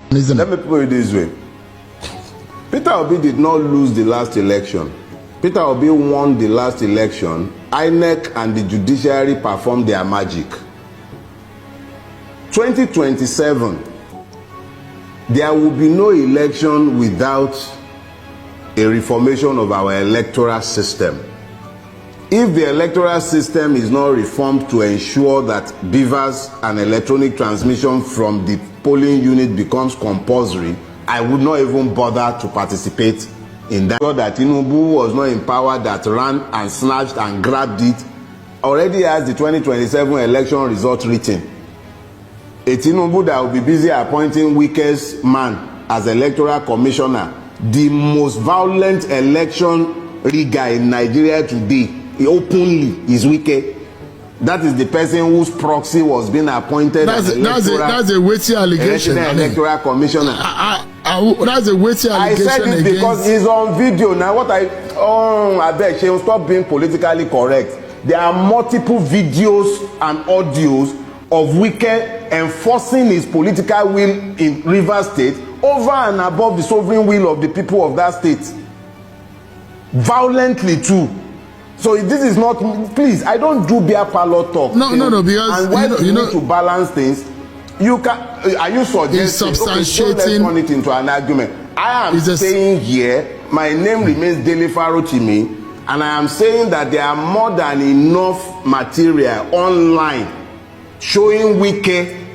Let me put it this way. Peter Obi did not lose the last election. Peter Obi won the last election. INEC and the judiciary performed their magic. 2027, there will be no election without a reformation of our electoral system. If the electoral system is not reformed to ensure that beavers and electronic transmission from the polling unit becomes compulsory, I would not even bother to participate in that. That Tinubu was not in power, that ran and snatched and grabbed it, already has the 2027 election result written. A Tinubu that will be busy appointing weakest man as electoral commissioner, the most violent election rigger in Nigeria today, he openly is wicked. That is the person whose proxy was being appointed as that's a weighty allegation. Electoral commissioner. That's a weighty allegation. I said this because it's on video. Now I beg she will stop being politically correct. There are multiple videos and audios of Wike enforcing his political will in Rivers State over and above the sovereign will of the people of that state. Violently too. So this is not, please, I don't do beer parlor talk. No, because and when you need to balance things, you can, are you suggesting, substantiating, okay, so let's turn it into an argument. I am saying here, my name remains Dele Farotimi, and I am saying that there are more than enough material online showing Wike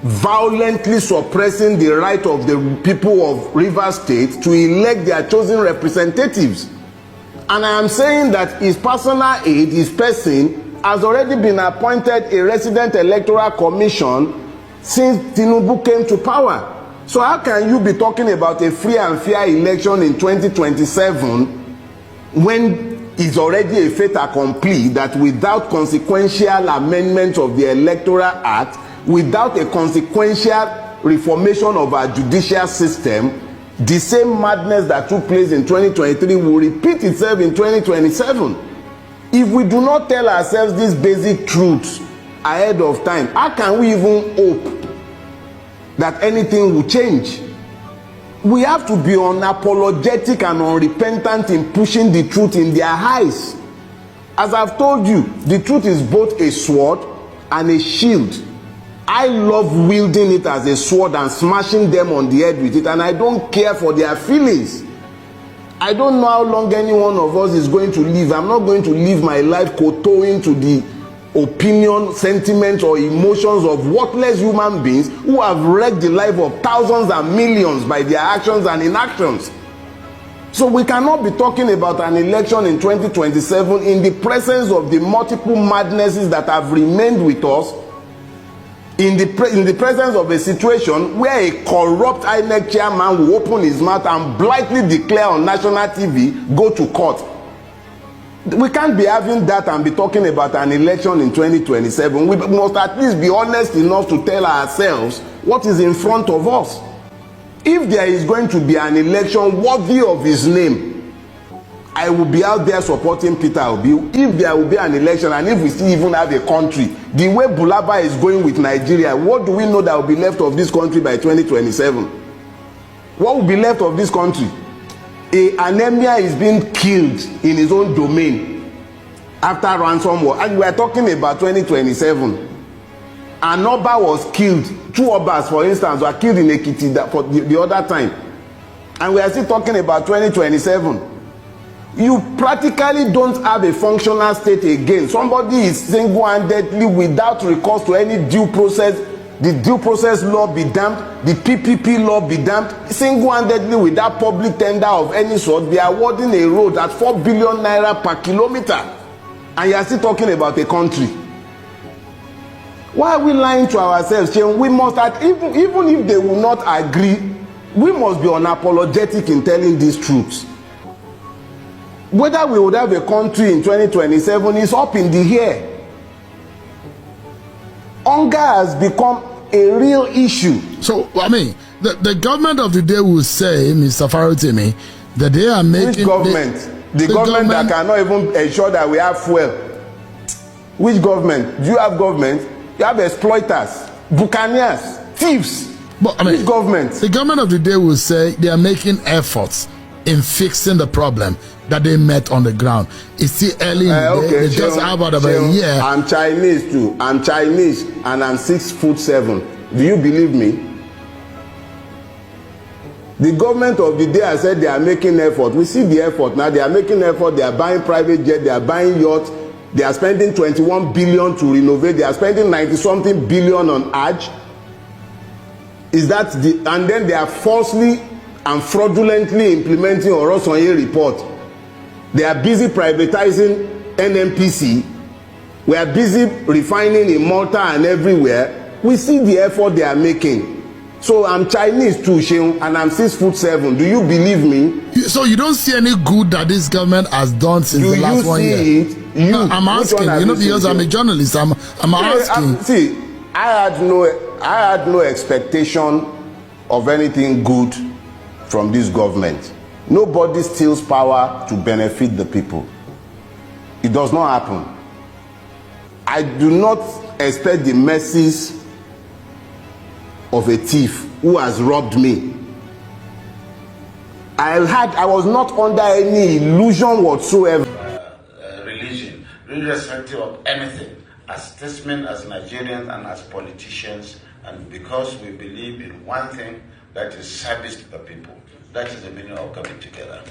violently suppressing the right of the people of Rivers State to elect their chosen representatives. And I am saying that his personal aide, his person, has already been appointed a resident electoral commission since Tinubu came to power. So how can you be talking about a free and fair election in 2027 when it's already a fait accompli that without consequential amendment of the Electoral Act, without a consequential reformation of our judicial system, the same madness that took place in 2023 will repeat itself in 2027. If we do not tell ourselves these basic truths ahead of time, how can we even hope that anything will change? We have to be unapologetic and unrepentant in pushing the truth in their eyes. As I've told you, the truth is both a sword and a shield. I love wielding it as a sword and smashing them on the head with it, and I don't care for their feelings. I don't know how long any one of us is going to live. I'm not going to live my life kowtowing to the opinion, sentiments, or emotions of worthless human beings who have wrecked the life of thousands and millions by their actions and inactions. So we cannot be talking about an election in 2027 in the presence of the multiple madnesses that have remained with us, in the presence of a situation where a corrupt INEC chairman will open his mouth and blithely declare on national TV, go to court. We can't be having that and be talking about an election in 2027. We must at least be honest enough to tell ourselves what is in front of us. If there is going to be an election worthy of his name, I will be out there supporting Peter Obi. If there will be an election, and if we still even have a country, the way Bulaba is going with Nigeria, what do we know that will be left of this country by 2027? What will be left of this country? An emir is being killed in his own domain after ransom war, and we are talking about 2027. An Oba was killed. 2 Obas, for instance, were killed in Ekiti for the other time, and we are still talking about 2027. You practically don't have a functional state again. Somebody is single-handedly, without recourse to any due process, the due process law be damned, the PPP law be damned, single-handedly without public tender of any sort, be awarding a road at 4 billion naira per kilometer, and you are still talking about a country. Why are we lying to ourselves? We must, even if they will not agree, we must be unapologetic in telling these truths. Whether we would have a country in 2027 is up in the air. Hunger has become a real issue. So, I mean, the government of the day will say, Mr. Farotimi, that they are making... Which government? The government that cannot even ensure that we have fuel. Which government? Do you have government? You have exploiters, buccaneers, thieves. But I mean, government? The government of the day will say they are making efforts in fixing the problem that they met on the ground. It's still early in the day. They just have about a year. I'm Chinese too. I'm Chinese and I'm 6'7". Do you believe me? The government of the day has said they are making effort. We see the effort now. They are making effort. They are buying private jet. They are buying yachts. They are spending 21 billion to renovate. They are spending 90-something billion on Hajj. Is that the? And then they are falsely and fraudulently implementing Orosanye report. They are busy privatizing NNPC. We are busy refining in Malta and everywhere. We see the effort they are making. So I'm Chinese too, Sheung, and I'm 6'7". Do you believe me? So you don't see any good that this government has done since the last 1 year? No, I'm asking. You know, because I'm a journalist. I'm asking. I had no expectation of anything good from this government. Nobody steals power to benefit the people. It does not happen. I do not expect the mercies of a thief who has robbed me. I was not under any illusion whatsoever. Religion, irrespective of anything, as statesmen, as Nigerians, and as politicians, and because we believe in one thing, that is service to the people. That is the meaning of coming together.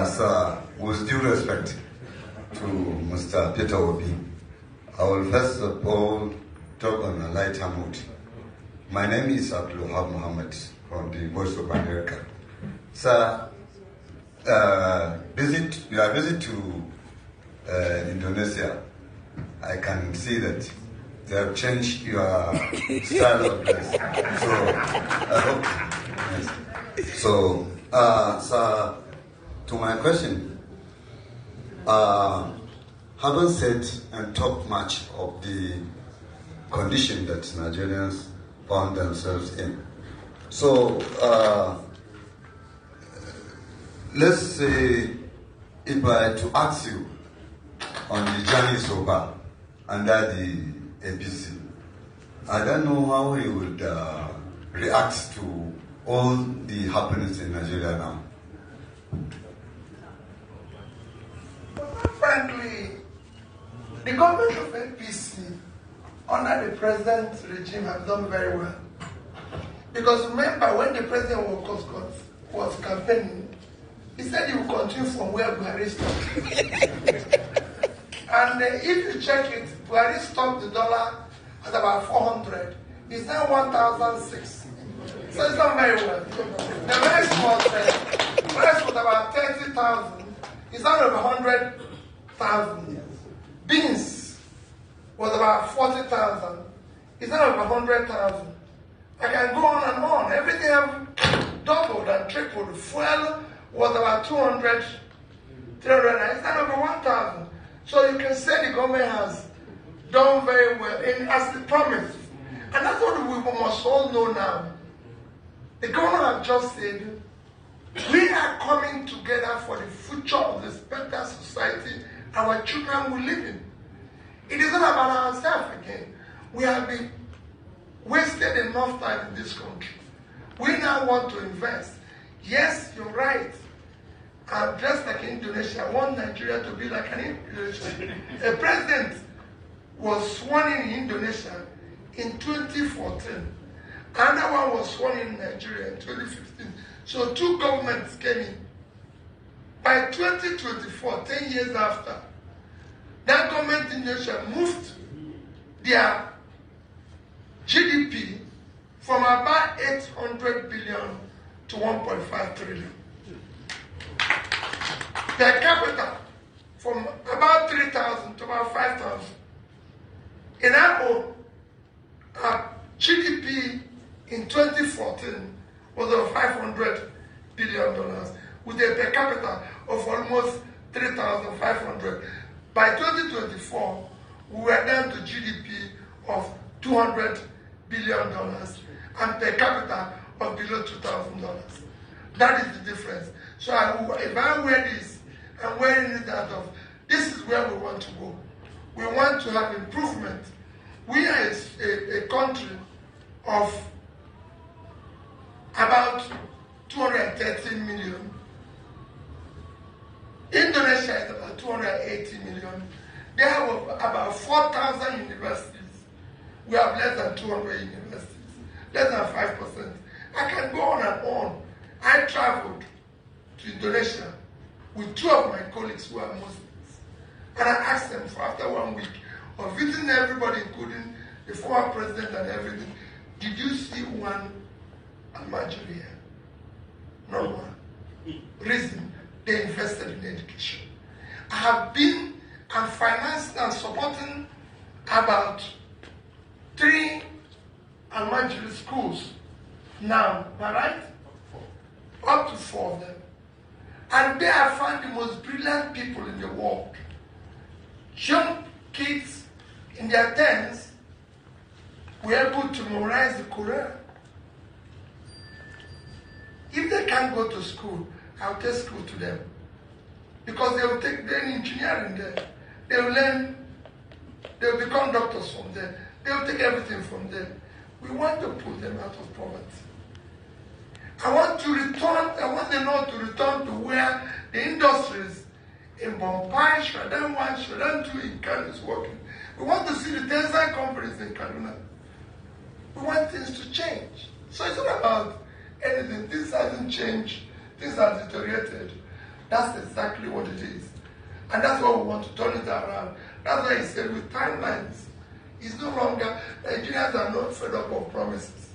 Sir, with due respect to Mr. Peter Obi, I will first of all talk on a lighter note. My name is Abdulwahab Muhammad from the Voice of America. Sir, you are visit to Indonesia. I can see that they have changed your style of dress. So, I hope. Yes. So, sir, to my question, haven't said and talked much of the condition that Nigerians found themselves in. So, let's say if I had to ask you on the journey so far under the APC, I don't know how he would react to all the happenings in Nigeria now. Frankly, the government of APC under the present regime has done very well. Because remember, when the president was campaigning, he said he would continue from where Buhari stopped. And if you check it, Buhari stopped the dollar at about 400. It's now 1,006. So it's done very well. The rice was about 30,000. It's now over 100,000. Beans was about 40,000. It's now over 100,000. I can go on and on. Everything have doubled and tripled. Fuel was about 200, 300. It's now over 1,000. So you can say the government has done very well as they promised. And that's what we must all know now. The government has just said, we are coming together for the future of this better society our children will live in. It is not about ourselves again. We have been wasted enough time in this country. We now want to invest. Yes, you're right. And just like Indonesia, I want Nigeria to be like an Indonesia. A president was sworn in Indonesia in 2014. Another one was sworn in Nigeria in 2015. So two governments came in. By 2024, 10 years after, that government in Indonesia moved their GDP from about 800 billion to 1.5 trillion. Per capita from about 3,000 to about 5,000. In our GDP in 2014 was over $500 billion with a per capita of almost 3,500. By 2024, we were down to GDP of $200 billion and per capita of below $2,000. That is the difference. So if I wear this, I'm wearing it out of, this is where we want to go. We want to have improvement. We are a country of about 213 million. Indonesia is about 280 million. They have about 4,000 universities. We have less than 200 universities, less than 5%. I can go on and on. I traveled to Indonesia with 2 of my colleagues who are Muslims. And I asked them for after 1 week of visiting everybody, including the former president and everything, did you see one Nigerian? No one. Reason, they invested in education. I have been and financed and supporting about 3 Almajiri schools now, am I right? Up to 4 of them. And there I find the most brilliant people in the world. Young kids in their 10s were able to memorize the Quran. If they can't go to school, I'll take school to them. Because they will take their engineering there. They will learn, they will become doctors from there. They will take everything from there. We want to put them out of poverty. I want them all to return to where the industries in Bombay, Shradan 1, Shradan 2 in Kano is working. We want to see the textile companies in Kaduna. We want things to change. So it's not about anything. This hasn't changed. Things have deteriorated. That's exactly what it is. And that's what we want to turn it around. That's why he said with timelines, it's no longer, Nigerians are not fed up of promises.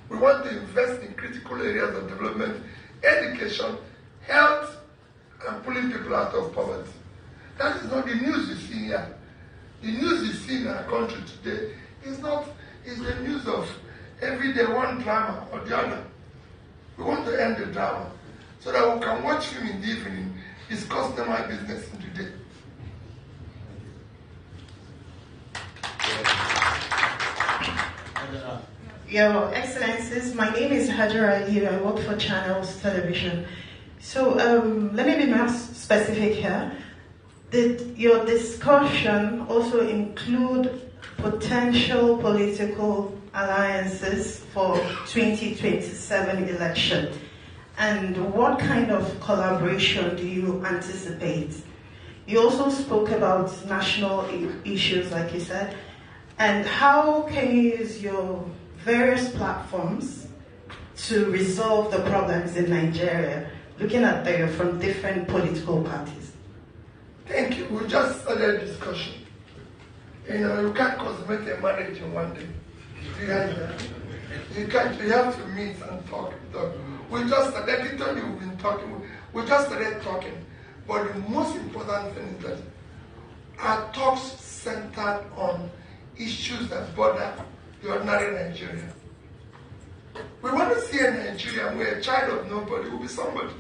We want to invest in critical areas of development, education, health, and pulling people out of poverty. That is not the news you see here. The news you see in our country today is the news of every day one drama or the other. We want to end the drama so that we can watch film in the evening, discuss my business in the day. Your Excellencies, my name is Hajara Ali. I work for Channels Television. So let me be more specific here. Did your discussion also include potential political alliances for 2027 election? And what kind of collaboration do you anticipate? You also spoke about national issues, like you said. And how can you use your various platforms to resolve the problems in Nigeria, looking at them from different political parties? Thank you. We just started a discussion. You can't consummate a marriage in one day. You can't. You have to meet and talk. We just started. Every time we've been talking, we just started talking. But the most important thing is that our talks centered on issues that bother the ordinary Nigerian. We want to see a Nigerian where a child of nobody will be somebody.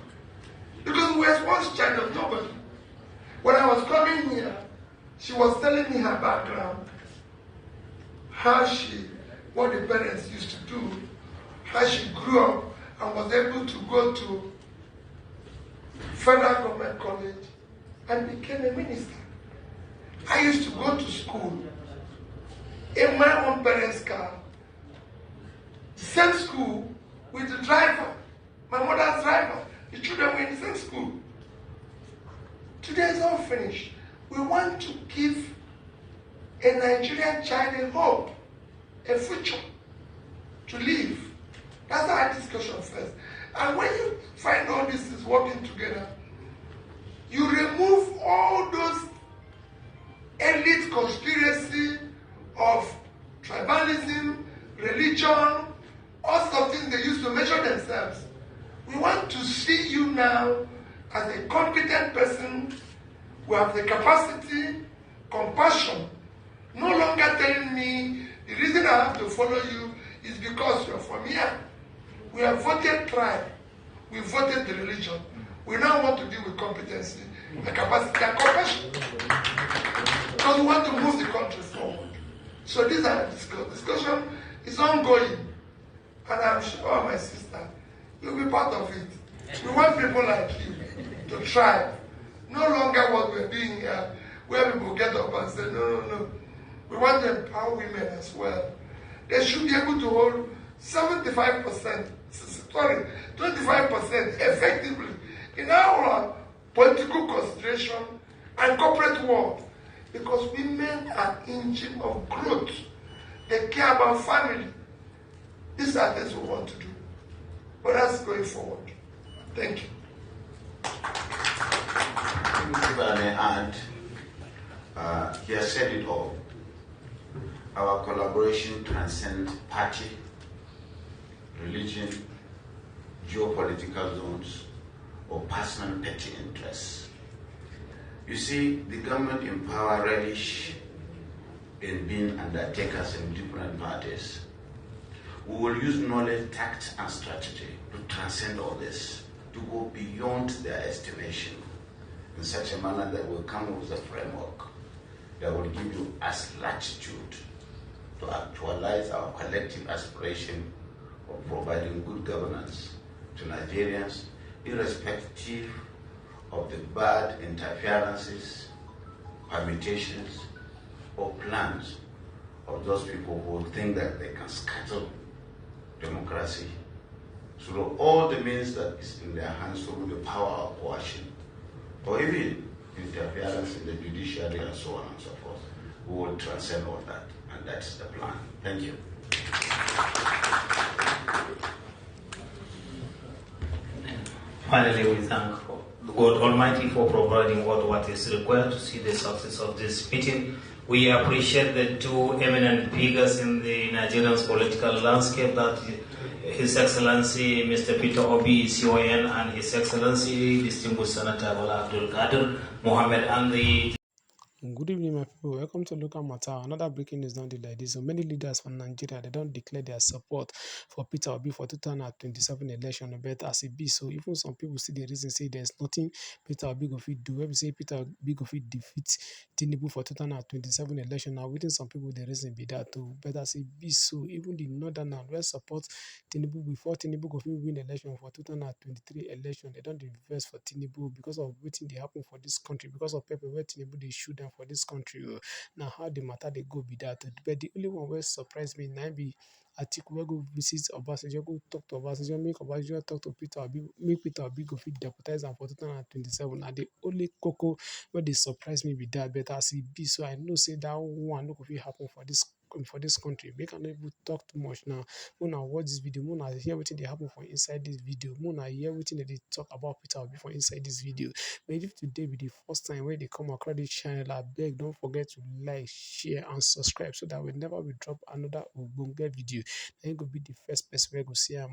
Because we were once a child of nobody. When I was coming here, she was telling me her background, what the parents used to do, how she grew up and was able to go to federal government college and became a minister. I used to go to school in my own parents' car, the same school with the driver, my mother's driver. The children were in the same school. Today is all finished. We want to give a Nigerian child a hope, a future to live. That's our discussion first. And when you find all this is working together, you remove all those elite conspiracy of tribalism, religion, all sorts of things they used to measure themselves. We want to see you now as a competent person who have the capacity, compassion, no longer telling me the reason I have to follow you is because you're from here. We have voted tribe, we voted the religion. We now want to deal with competency, the capacity and compassion. Because we want to move the country forward. So these are discussion It's ongoing. And I'm sure, my sister, you'll be part of it. We want people like you to try. No longer what we're doing here, where people get up and say, no. We want to empower women as well. They should be able to hold 25% effectively in our political consideration and corporate world. Because women are engine of growth. They care about family. These are things we want to do. But that's going forward. Thank you. If I may add, he has said it all. Our collaboration transcends party, religion, geopolitical zones, or personal petty interests. You see, the government in power relish in being undertakers in different parties. We will use knowledge, tact, and strategy to transcend all this, to go beyond their estimation in such a manner that will come with a framework that will give you us latitude to actualize our collective aspiration of providing good governance to Nigerians, irrespective of the bad interferences, permutations, or plans of those people who think that they can scuttle democracy through all the means that is in their hands, through the power of coercion, or even interference in the judiciary and so on and so forth. We will transcend all that, and that's the plan. Thank you. Finally, we thank God Almighty for providing what is required to see the success of this meeting. We appreciate the two eminent figures in the Nigerian political landscape, that His Excellency Mr. Peter Obi, CON, and His Excellency Distinguished Senator Bola Abdul Qadir Mohammed, and the Good evening, my people. Welcome to Local Matter. Another breaking news down the like this. So many leaders from Nigeria, they don't declare their support for Peter Obi for 2027 election. But as it be, so even some people see the reason, say there's nothing Peter Obi go fit do. When we say Peter Obi go fit defeat Tinubu for 2027 election, now within some people the reason be that too. But as it be, so even the northern and west support Tinubu before Tinubu go fit win election for 2023 election. They don't invest for Tinubu because of waiting they happen for this country, because of people where Tinubu they shoot them for this country. Now how the matter they go be that. But the only one where surprised me now be Atiku wey go visit Obasanjo, go talk to Obasanjo, make Obasanjo talk to Peter Obi, make Peter Obi go fit deputize am for 2027. And the only cocoa where they surprise me be that. But as it be, so I know say that one no go fit happen for this country. Make I not even talk too much now. Mona watch this video, Mona hear everything they happen for inside this video, Mona hear everything that they talk about Peter Obi for inside this video. But if today be the first time when they come across this channel, I beg don't forget to like, share, and subscribe so that whenever we drop another Ogbonge video, then go be the first person where go see am.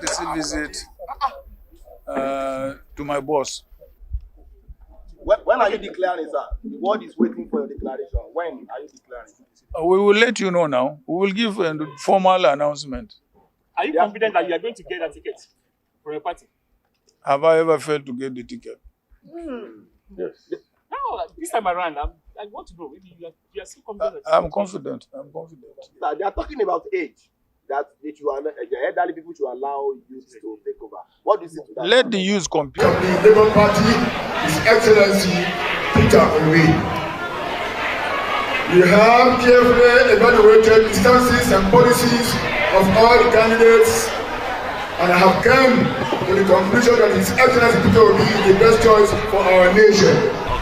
This visit to my boss. When are you declaring, sir? The world is waiting for your declaration. When are you declaring? We will let you know now. We will give a formal announcement. Are you confident that you are going to get that ticket for your party? Have I ever failed to get the ticket? Yes. No, this time around, I want to know. Maybe you are still confident. I'm confident. Sir, they are talking about age. That the elderly people should allow youth to take over. What do you say to that? Let the youth compete. The Labour Party, His Excellency Peter Obi. We have carefully evaluated the stances and policies of all the candidates, and I have come to the conclusion that His Excellency Peter Obi is the best choice for our nation.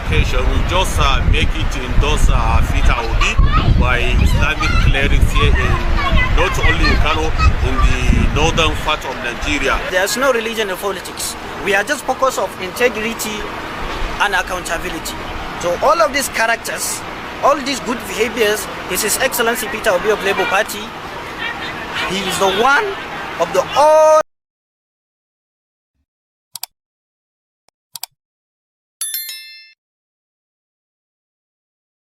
Occasion, we just make it to endorse Peter Obi by Islamic clerics here not only in Kano, in the northern part of Nigeria. There's no religion in politics. We are just focused on integrity and accountability. So all of these characters, all these good behaviors, His Excellency Peter Obi of Labour Party He is the one of the all